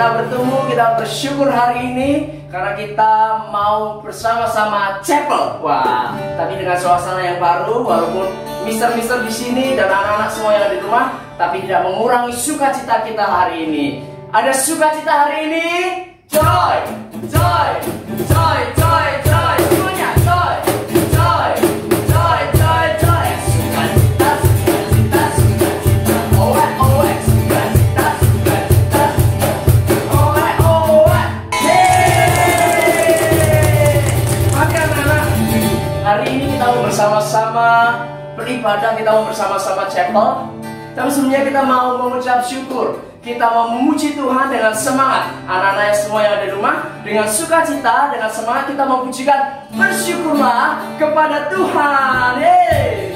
kita bertemu, kita bersyukur hari ini karena kita mau bersama-sama chapel. Wah, tapi dengan suasana yang baru, walaupun mister-mister di sini dan anak-anak semua yang di rumah, tapi tidak mengurangi sukacita kita hari ini. Ada sukacita hari ini? Joy, joy, joy, joy, joy, semuanya joy, joy, joy, joy, joy. Sukacita, sukacita, sukacita. Owe, owe, sukacita, sukacita. Owe, owe. Yeay. Maka anak-anak, hari ini kita mau bersama-sama beribadah, kita mau bersama-sama chapel. Tapi sebelumnya kita mau mengucap syukur. Kita mau memuji Tuhan dengan semangat. Anak-anak semua yang ada di rumah, dengan sukacita, dengan semangat kita mau pujikan, bersyukurlah kepada Tuhan. Yeay.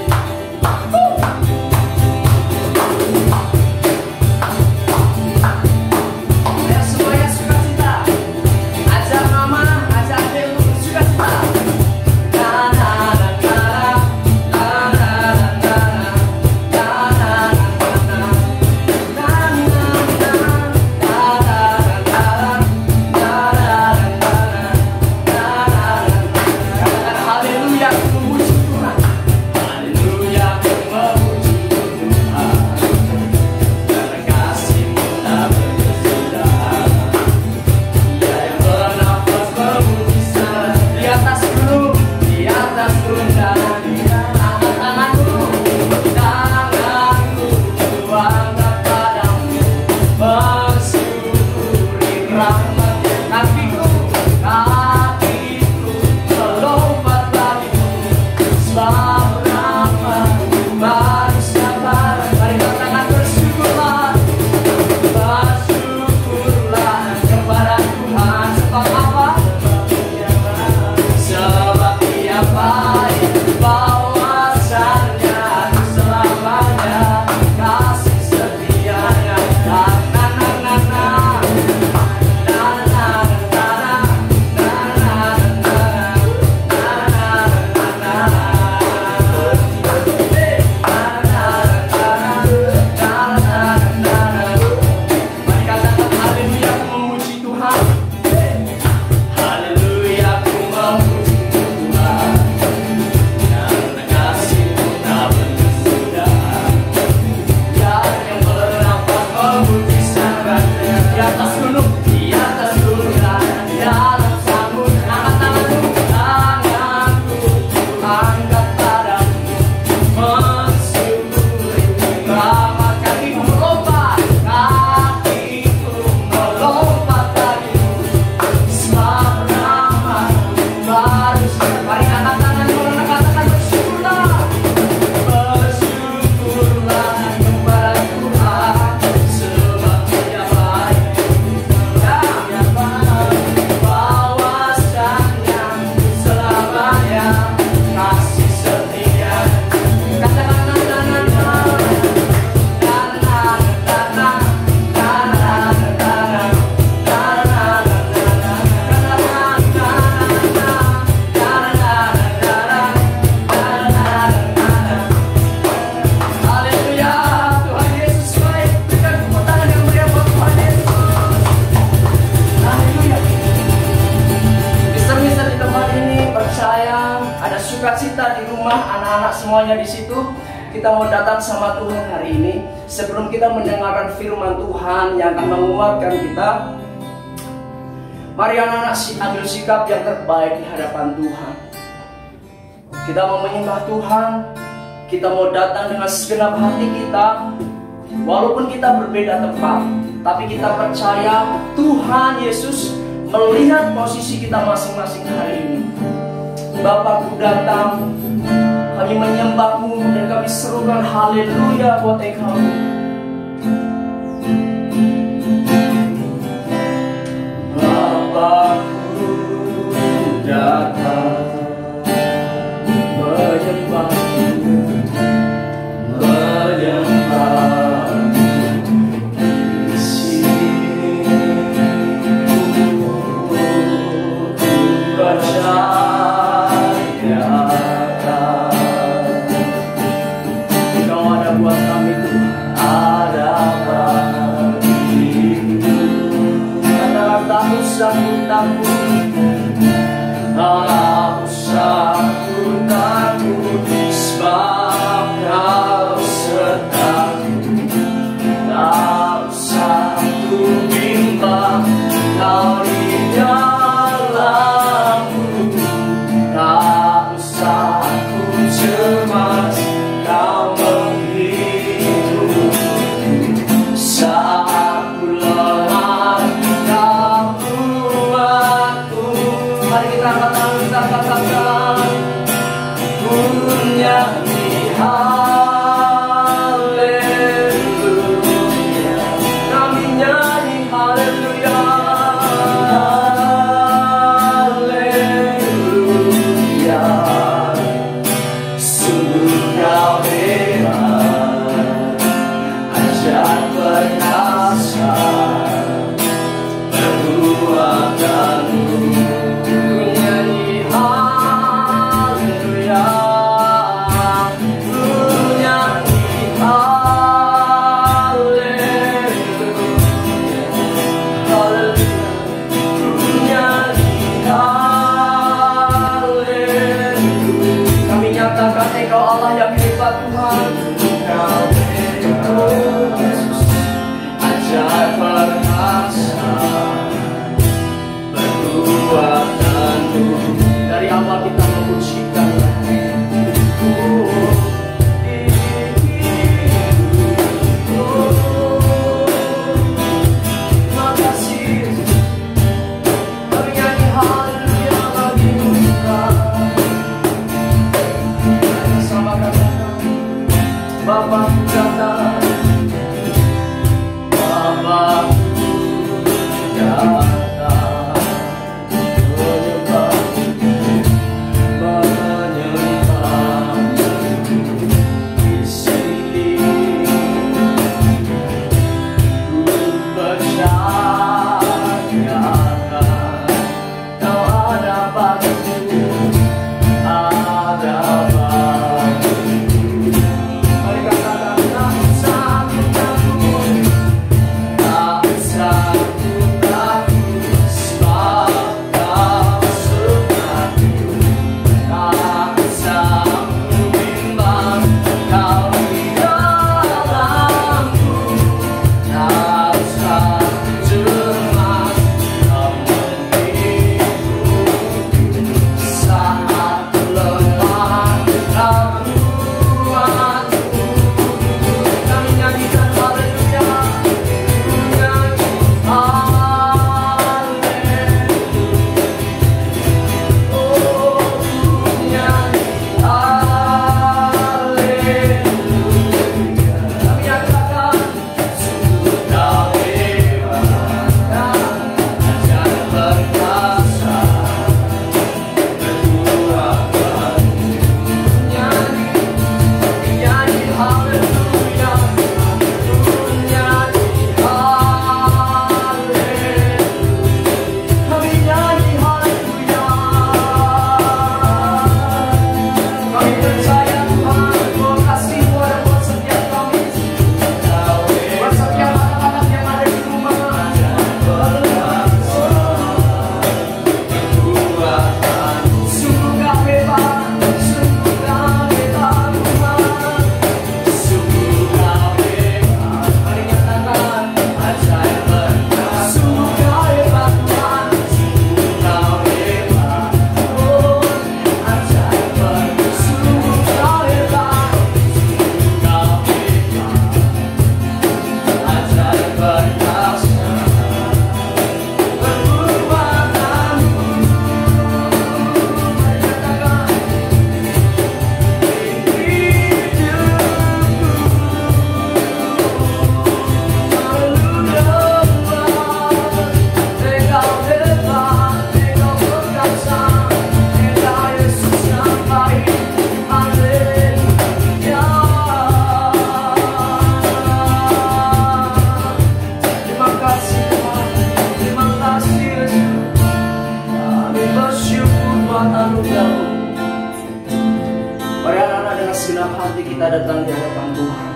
Ya, semuanya sukacita. Ajak mama, ajak adik untuk bersukacita. Sukacita di rumah, anak-anak semuanya di situ. Kita mau datang sama Tuhan hari ini. Sebelum kita mendengarkan firman Tuhan yang akan menguatkan kita, mari anak-anak ambil sikap yang terbaik di hadapan Tuhan. Kita mau menyembah Tuhan. Kita mau datang dengan segenap hati kita. Walaupun kita berbeda tempat, tapi kita percaya Tuhan Yesus melihat posisi kita masing-masing hari ini. Bapakku datang, kami menyembahmu dan kami serukan haleluya buat Engkau. Bapakku datang, menyembahmu, menyembahmu di sini. Percaya buat kami Tuhan, ada bagimu. Tak usah ku takut, sebab Kau sertaku. Tak usah ku bimbang, Kau di dalamku. Tak usah ku cemas, Kau menghidupku. Saat ku lemah, Kau kuatku. Mari kita katakan, ku nyanyi haleluya. Kami nyanyi haleluya, haleluya. Sungguh Kau hebat, ajaib perkasa, perbuatanmu. Ku nyanyi haleluya, ku nyanyi haleluya, haleluya. Ku nyanyi haleluya. Kami nyatakan Engkau Allah yang hebat Tuhan. Engkau hebat, Yesus, ajaib perkasa, perbuatanmu. Dari awal kita memujikan terima kasih. Kami nyanyi haleluya bagimu Tuhan. Sama katakan, Bapakku datang, Bapakku datang. kita datang di hadapan Tuhan.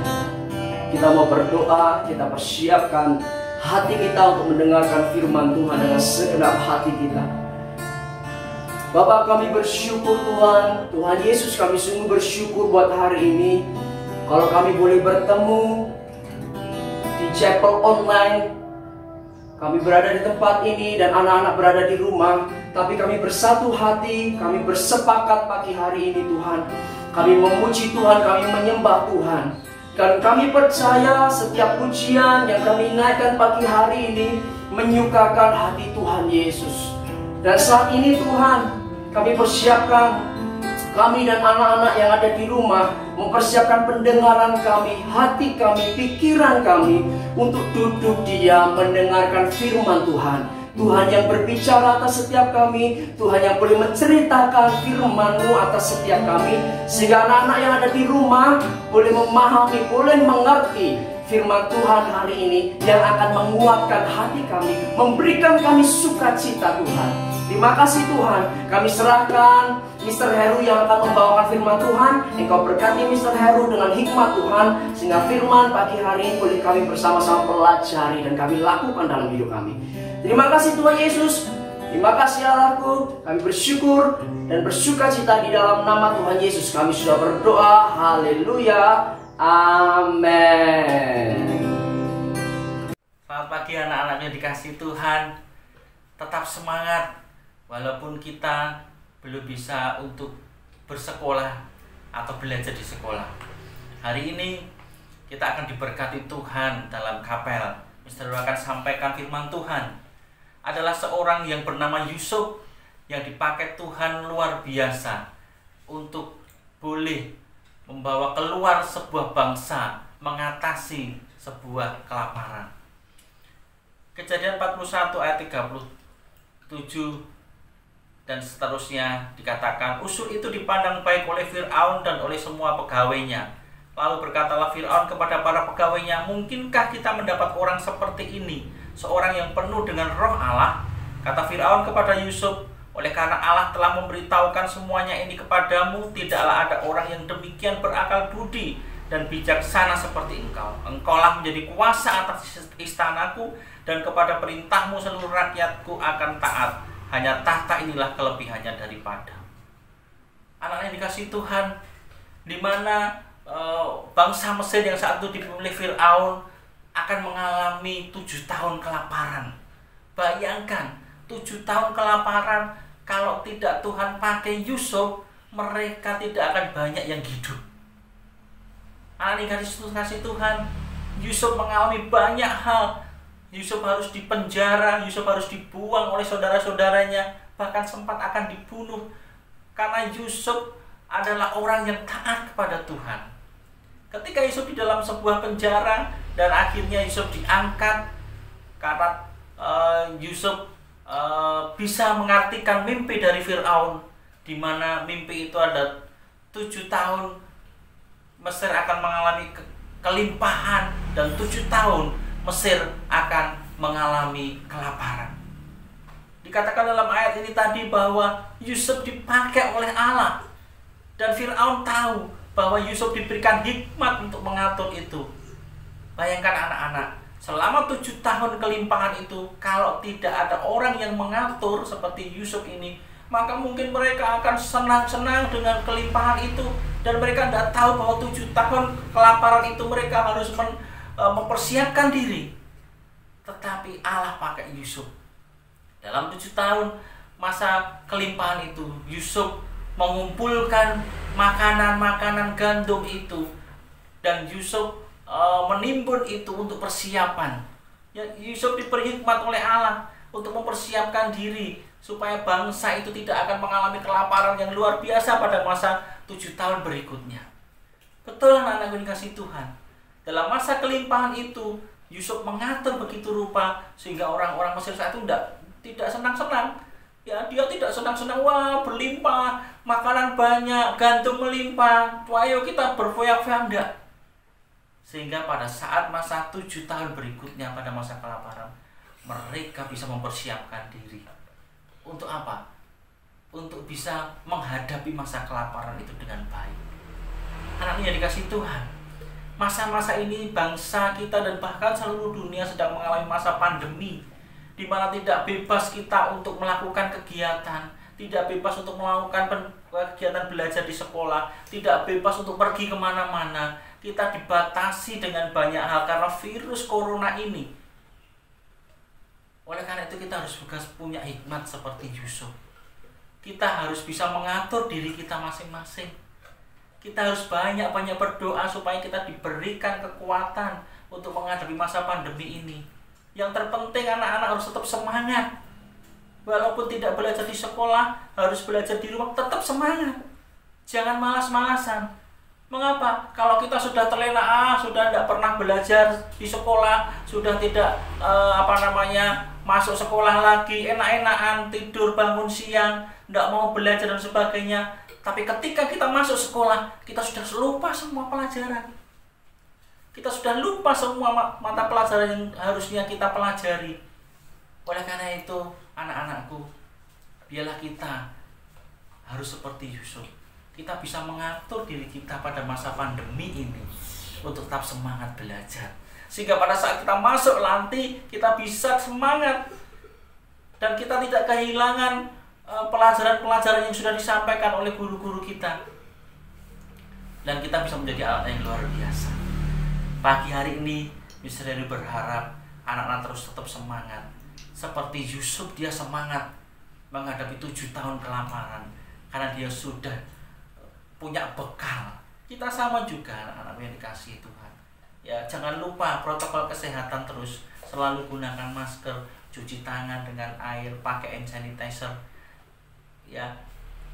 Kita mau berdoa, kita persiapkan hati kita untuk mendengarkan firman Tuhan dengan segenap hati kita. Bapak, kami bersyukur Tuhan. Tuhan Yesus, kami sungguh bersyukur buat hari ini. Kalau kami boleh bertemu di chapel online, kami berada di tempat ini dan anak-anak berada di rumah, tapi kami bersatu hati, kami bersepakat pagi hari ini Tuhan. Kami memuji Tuhan, kami menyembah Tuhan. Dan kami percaya setiap pujian yang kami naikkan pagi hari ini menyukakan hati Tuhan Yesus. Dan saat ini Tuhan, kami persiapkan, kami dan anak-anak yang ada di rumah mempersiapkan pendengaran kami, hati kami, pikiran kami untuk duduk diam mendengarkan firman Tuhan. Tuhan yang berbicara atas setiap kami, Tuhan yang boleh menceritakan firman-Mu atas setiap kami, sehingga anak-anak yang ada di rumah boleh memahami, boleh mengerti firman Tuhan hari ini yang akan menguatkan hati kami, memberikan kami sukacita Tuhan. Terima kasih Tuhan, kami serahkan Mr. Heru yang akan membawakan firman Tuhan. Engkau berkati Mr. Heru dengan hikmat Tuhan, sehingga firman pagi hari ini boleh kami bersama-sama pelajari dan kami lakukan dalam hidup kami. Terima kasih Tuhan Yesus, terima kasih Allahku. Kami bersyukur dan bersukacita di dalam nama Tuhan Yesus. Kami sudah berdoa, haleluya, amin. Selamat pagi anak-anak yang dikasihi Tuhan. Tetap semangat. Walaupun kita belum bisa untuk bersekolah atau belajar di sekolah, hari ini kita akan diberkati Tuhan dalam kapel. Mr. akan sampaikan firman Tuhan. Adalah seorang yang bernama Yusuf yang dipakai Tuhan luar biasa untuk boleh membawa keluar sebuah bangsa mengatasi sebuah kelaparan. Kejadian 41 ayat 37 dan seterusnya dikatakan, usul itu dipandang baik oleh Fir'aun dan oleh semua pegawainya. Lalu berkatalah Fir'aun kepada para pegawainya, mungkinkah kita mendapat orang seperti ini, seorang yang penuh dengan roh Allah? Kata Fir'aun kepada Yusuf, oleh karena Allah telah memberitahukan semuanya ini kepadamu, tidaklah ada orang yang demikian berakal budi dan bijaksana seperti engkau. Engkaulah menjadi kuasa atas istanaku, dan kepada perintahmu seluruh rakyatku akan taat. Hanya tahta inilah kelebihannya daripada. Anak yang dikasihi Tuhan, di mana bangsa Mesir yang saat itu dipimpin Fir'aun akan mengalami 7 tahun kelaparan. Bayangkan 7 tahun kelaparan, kalau tidak Tuhan pakai Yusuf, mereka tidak akan banyak yang hidup. Anak yang dikasihi Tuhan, Yusuf mengalami banyak hal. Yusuf harus dipenjara, Yusuf harus dibuang oleh saudara-saudaranya, bahkan sempat akan dibunuh. Karena Yusuf adalah orang yang taat kepada Tuhan. Ketika Yusuf di dalam sebuah penjara, dan akhirnya Yusuf diangkat, karena Yusuf bisa mengartikan mimpi dari Fir'aun, di mana mimpi itu ada 7 tahun Mesir akan mengalami kelimpahan, dan 7 tahun Mesir akan mengalami kelaparan. Dikatakan dalam ayat ini tadi bahwa Yusuf dipakai oleh Allah, dan Fir'aun tahu bahwa Yusuf diberikan hikmat untuk mengatur itu. Bayangkan anak-anak, selama 7 tahun kelimpahan itu, kalau tidak ada orang yang mengatur seperti Yusuf ini, maka mungkin mereka akan senang-senang dengan kelimpahan itu, dan mereka tidak tahu bahwa 7 tahun kelaparan itu mereka harus mempersiapkan diri. Tetapi Allah pakai Yusuf. Dalam 7 tahun masa kelimpahan itu, Yusuf mengumpulkan makanan-makanan gandum itu, dan Yusuf menimbun itu untuk persiapan. Ya, Yusuf diberi hikmat oleh Allah untuk mempersiapkan diri supaya bangsa itu tidak akan mengalami kelaparan yang luar biasa pada masa 7 tahun berikutnya. Betul anak-anak yang dikasihi Tuhan. Dalam masa kelimpahan itu, Yusuf mengatur begitu rupa sehingga orang-orang Mesir saat itu tidak senang-senang. Ya, dia tidak senang-senang, wah berlimpah, makanan banyak, gandum melimpah, wah ayo kita berfoya-foya, enggak. Sehingga pada saat masa 7 tahun berikutnya, pada masa kelaparan, mereka bisa mempersiapkan diri. Untuk apa? Untuk bisa menghadapi masa kelaparan itu dengan baik. Anaknya dikasih Tuhan. Masa-masa ini bangsa kita dan bahkan seluruh dunia sedang mengalami masa pandemi, di mana tidak bebas kita untuk melakukan kegiatan, tidak bebas untuk melakukan kegiatan belajar di sekolah, tidak bebas untuk pergi kemana-mana. Kita dibatasi dengan banyak hal karena virus corona ini. Oleh karena itu kita harus juga punya hikmat seperti Yusuf. Kita harus bisa mengatur diri kita masing-masing. Kita harus banyak-banyak berdoa supaya kita diberikan kekuatan untuk menghadapi masa pandemi ini. Yang terpenting anak-anak harus tetap semangat. Walaupun tidak belajar di sekolah, harus belajar di rumah, tetap semangat. Jangan malas-malasan. Mengapa? Kalau kita sudah terlena, sudah tidak pernah belajar di sekolah, sudah tidak masuk sekolah lagi, enak-enakan, tidur, bangun siang, tidak mau belajar dan sebagainya. Tapi ketika kita masuk sekolah, kita sudah lupa semua pelajaran. Kita sudah lupa semua mata pelajaran yang harusnya kita pelajari. Oleh karena itu, anak-anakku, biarlah kita harus seperti Yusuf. Kita bisa mengatur diri kita pada masa pandemi ini untuk tetap semangat belajar. Sehingga pada saat kita masuk nanti, kita bisa semangat. Dan kita tidak kehilangan pelajaran-pelajaran yang sudah disampaikan oleh guru-guru kita. Dan kita bisa menjadi anak yang luar biasa. Pagi hari ini, Mr. Heri berharap anak-anak terus tetap semangat. Seperti Yusuf, dia semangat menghadapi 7 tahun kelaparan. Karena dia sudah punya bekal. Kita sama juga anak-anak yang dikasihi Tuhan. Ya, jangan lupa protokol kesehatan terus. Selalu gunakan masker, cuci tangan dengan air, pakai hand sanitizer. Ya,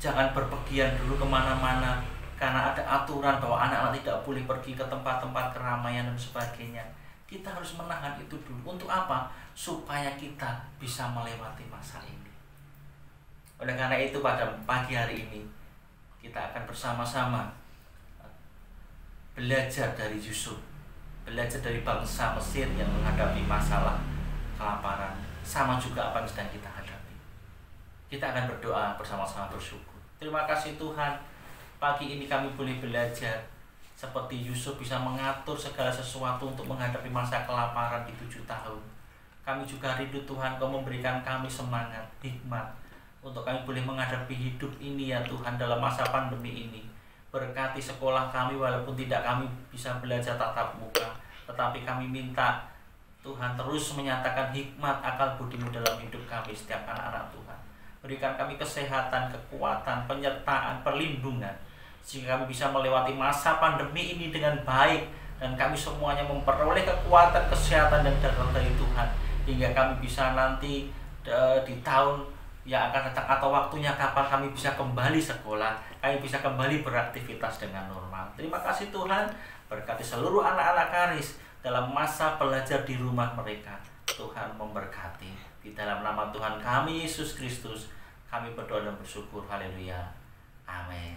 jangan berpergian dulu kemana-mana karena ada aturan bahwa anak-anak tidak boleh pergi ke tempat-tempat keramaian dan sebagainya. Kita harus menahan itu dulu. Untuk apa? Supaya kita bisa melewati masa ini. Oleh karena itu pada pagi hari ini kita akan bersama-sama belajar dari Yusuf, belajar dari bangsa Mesir yang menghadapi masalah kelaparan, sama juga apa yang sedang kita hadapi. Kita akan berdoa bersama-sama bersyukur. Terima kasih Tuhan, pagi ini kami boleh belajar seperti Yusuf bisa mengatur segala sesuatu untuk menghadapi masa kelaparan di 7 tahun. Kami juga rindu Tuhan, Kau memberikan kami semangat, hikmat, untuk kami boleh menghadapi hidup ini ya Tuhan dalam masa pandemi ini. Berkati sekolah kami walaupun tidak kami bisa belajar tatap muka, tetapi kami minta Tuhan terus menyatakan hikmat akal budimu dalam hidup kami setiap anak-anak Tuhan. Berikan kami kesehatan, kekuatan, penyertaan, perlindungan, sehingga kami bisa melewati masa pandemi ini dengan baik, dan kami semuanya memperoleh kekuatan, kesehatan, dan darah dari Tuhan, hingga kami bisa nanti di tahun yang akan datang atau waktunya kapan kami bisa kembali sekolah, kami bisa kembali beraktivitas dengan normal. Terima kasih Tuhan, berkati seluruh anak-anak Karis dalam masa belajar di rumah mereka. Tuhan memberkati. Di dalam nama Tuhan kami Yesus Kristus, kami berdoa dan bersyukur. Haleluya. Amin.